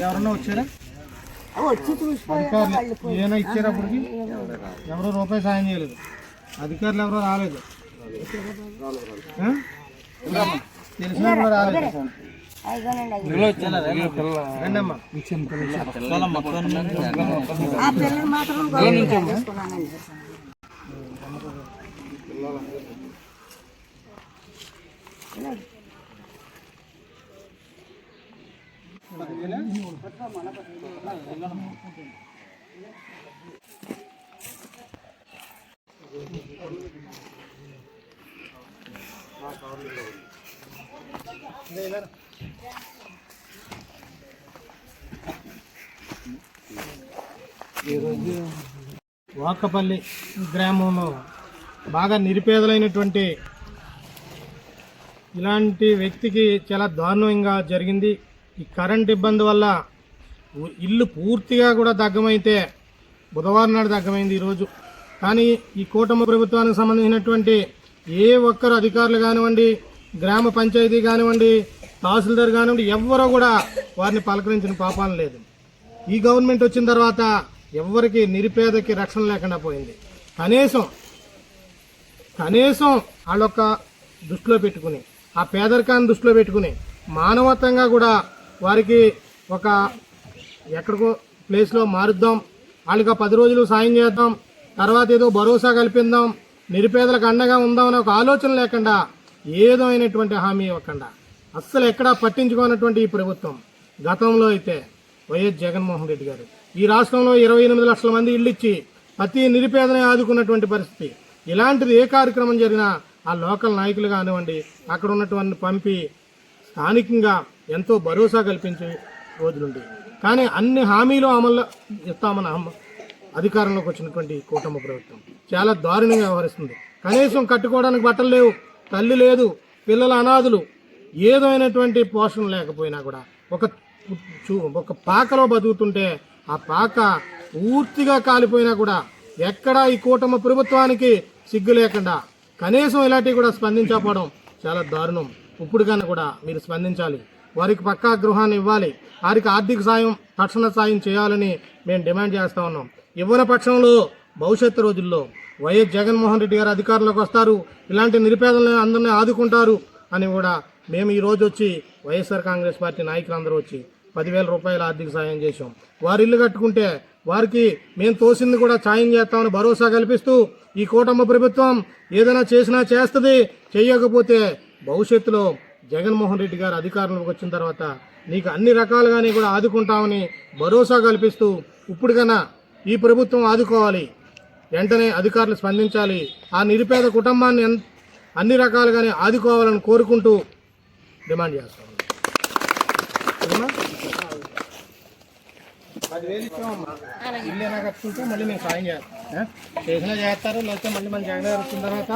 ఎవరన్నా వచ్చారా? ఏమైనా ఇచ్చేటప్పటికి ఎవరో రూపాయి సాయం చేయలేదు, అధికారులు ఎవరో రాలేదు, తెలిసిన కూడా రాలేదు. రండమ్మా. ఈరోజు వాకపల్లి గ్రామంలో బాగా నిరుపేదలైనటువంటి ఇలాంటి వ్యక్తికి చాలా దారుణంగా జరిగింది. ఈ కరెంట్ ఇబ్బంది వల్ల ఇల్లు పూర్తిగా కూడా దగ్గమైతే బుధవారం నాడు దగ్గమైంది ఈరోజు. కానీ ఈ కూటమి ప్రభుత్వానికి సంబంధించినటువంటి ఏ ఒక్కరు అధికారులు కానివ్వండి, గ్రామ పంచాయతీ కానివ్వండి, తహసీల్దార్ కానివ్వండి, ఎవ్వరూ కూడా వారిని పలకరించిన పాపాన లేదు. ఈ గవర్నమెంట్ వచ్చిన తర్వాత ఎవరికి నిరుపేదకి రక్షణ లేకుండా పోయింది. కనీసం వాళ్ళొక్క దృష్టిలో పెట్టుకుని, ఆ పేదరికాన్ని దృష్టిలో పెట్టుకుని మానవత్వంగా కూడా వారికి ఒక ఎక్కడికో ప్లేస్లో మారుద్దాం, వాళ్ళకి 10 రోజులు సాయం చేద్దాం, తర్వాత ఏదో భరోసా కల్పిద్దాం, నిరుపేదలకు అండగా ఉందామనే ఒక ఆలోచన లేకుండా ఏదో అయినటువంటి హామీ ఇవ్వకుండా అస్సలు ఎక్కడా పట్టించుకోనటువంటి ఈ ప్రభుత్వం. గతంలో అయితే వైఎస్ జగన్మోహన్ రెడ్డి గారు ఈ రాష్ట్రంలో 28 లక్షల మంది ఇళ్ళు ఇచ్చి ప్రతి నిరుపేదనే ఆదుకున్నటువంటి పరిస్థితి. ఇలాంటిది ఏ కార్యక్రమం జరిగినా ఆ లోకల్ నాయకులు కానివ్వండి, అక్కడ ఉన్నటువంటి పంపి స్థానికంగా ఎంతో భరోసా కల్పించే రోజులుండి. కానీ అన్ని హామీలు అమలు ఇస్తామన్న అధికారంలోకి వచ్చినటువంటి కూటమి ప్రభుత్వం చాలా దారుణంగా వ్యవహరిస్తుంది. కనీసం కట్టుకోవడానికి బట్టలు లేవు, తల్లి లేదు, పిల్లల అనాథులు, ఏదో అయినటువంటి పోషణ లేకపోయినా కూడా ఒక పాకలో బతుకుతుంటే ఆ పాక పూర్తిగా కాలిపోయినా కూడా ఎక్కడా ఈ కూటమి ప్రభుత్వానికి సిగ్గు లేకుండా కనీసం ఇలాంటివి కూడా స్పందించకపోవడం చాలా దారుణం. ఇప్పుడు కన్నా కూడా మీరు స్పందించాలి, వారికి పక్కా గృహాన్ని ఇవ్వాలి, వారికి ఆర్థిక సాయం, తక్షణ సాయం చేయాలని మేము డిమాండ్ చేస్తూ ఉన్నాం. ఇవ్వని పక్షంలో భవిష్యత్తు రోజుల్లో వైఎస్ జగన్మోహన్ రెడ్డి గారు అధికారంలోకి వస్తారు, ఇలాంటి నిరుపేదలను అందరినీ ఆదుకుంటారు అని కూడా మేము ఈరోజు వచ్చి వైఎస్ఆర్ కాంగ్రెస్ పార్టీ నాయకులందరూ వచ్చి 10,000 రూపాయల ఆర్థిక సాయం చేశాం. వారు ఇల్లు కట్టుకుంటే వారికి మేము తోసింది కూడా సాయం చేస్తామని భరోసా కల్పిస్తూ ఈ కూటమి ప్రభుత్వం ఏదైనా చేసినా చేస్తుంది, చేయకపోతే భవిష్యత్తులో జగన్మోహన్ రెడ్డి గారు అధికారంలోకి వచ్చిన తర్వాత నీకు అన్ని రకాలుగానే కూడా ఆదుకుంటామని భరోసా కల్పిస్తూ ఇప్పటికైనా ఈ ప్రభుత్వం ఆదుకోవాలి, వెంటనే అధికారులు స్పందించాలి, ఆ నిరుపేద కుటుంబాన్ని అన్ని రకాలుగానే ఆదుకోవాలని కోరుకుంటూ డిమాండ్ చేస్తాం. 10,000 ఇచ్చామమ్మా, ఇల్లు అయినా కట్టుకుంటే మళ్ళీ మేము సాయం చేస్తాం. చేసినా చేస్తారు, లేకపోతే మళ్ళీ మన జగన్ గారు వచ్చిన తర్వాత